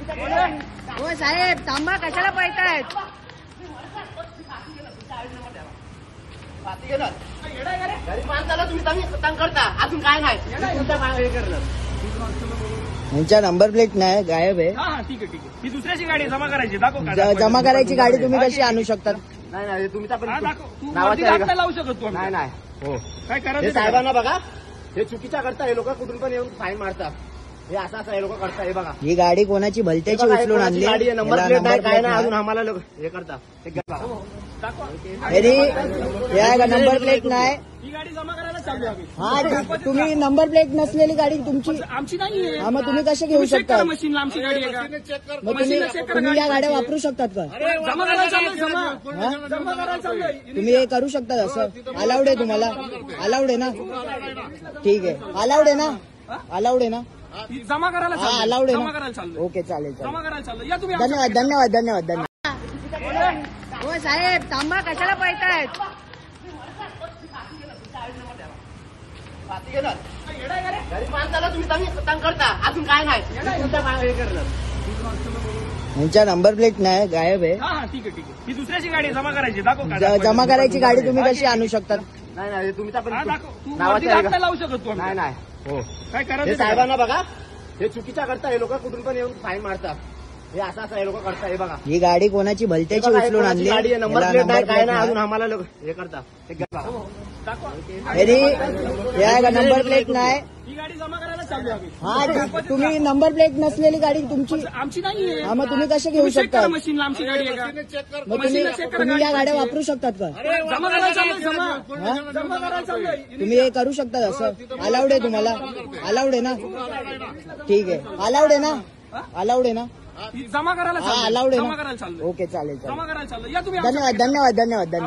हो साहेब थांबा, कशाला पळतायत? गरीब माणसाला तुम्ही तंग करता, अजून काय नाही यांच्या नंबर प्लेट नाही, गायब आहे. ठीक आहे. ही दुसऱ्याची गाडी जमा करायची, दाखव. जमा करायची गाडी तुम्ही कशी आणू शकता? नाही तुमचा पण तू नावाचं नाही लावू शकत तू. नाही हो काय हे करायचं साहेबांना बघा, हे चुकीचा करता. हे लोक कुठून पण येऊन फाईन मारतात. हे असं हे लोक करता. हे बघा, ही गाडी कोणाची भलत्याची उचलून आणली? गाडी आहे, नंबर याला प्लेट नाही, नंबर काय प्लेट नाही, अजून नाही. आम्हाला हे करता. नंबर प्लेट नाही. ही गाडी जमा करायला चालू आहे. हा, तुम्ही नंबर प्लेट नसलेली गाडी तुमची, आमची नाहीये. हा, मग तुम्ही कसे घेऊ शकता? मशीनला आमची गाडी आहे का? मग तुम्ही या गाड्या वापरू शकतात का? जमा करायला चालू, जमा करायला चालू. तुम्ही हे करू शकता असं? अलाउड आहे तुम्हाला? अलाउड आहे ना? ठीक आहे, अलाउड आहे ना? अलाउड आहे ना? जमा करायला हा, चालू, अलाउड आहे जमा ना? करायला चालू, ओके, चालेल. जमा करायला चालू. या तुम्ही. धन्यवाद. हो साहेब थांबा, कशाला पळतायत? गरीब माणसाला तुम्ही तंग करता, अजून काय नाही यांच्या नंबर प्लेट नाही, गायब आहे. ठीक आहे. ही दुसऱ्याची गाडी जमा करायची, दाखव. जमा करायची गाडी तुम्ही कशी आणू शकता? नाही तुमचा पण तू नावाचं नाही लावू शकत तू. नाही हो काय हे करायचं साहेबांना बघा, हे चुकीचा करता. हे लोक कुठून पण येऊन फाईन मारतात. हे असं हे लोक करता. हे बघा, ही गाडी कोणाची भलत्याची उचलून आणली? गाडी आहे, नंबर याला प्लेट नाही, नंबर काय प्लेट नाही, नाही. अजून आम्हाला हे करता. नंबर प्लेट नाही. ही गाडी जमा करायला चालू आहे. हा, तुम्ही नंबर प्लेट नसलेली गाडी तुमची, आमची नाहीये. हा, मग तुम्ही कसे घेऊ शकता? मशीनला आमची गाडी आहे का? मग तुम्ही या गाड्या वापरू शकतात का? जमा करायला चालू, जमा करायला चालू. तुम्ही हे करू शकता असं? अलाउड आहे तुम्हाला? अलाउड आहे ना? ठीक आहे, अलाउड आहे ना? अलाउड आहे ना? जमा करायला हा, चालू, अलाउड आहे जमा ना? करायला चालू. ओके, चालेल. जमा करायला चालू. या तुम्ही. धन्यवाद.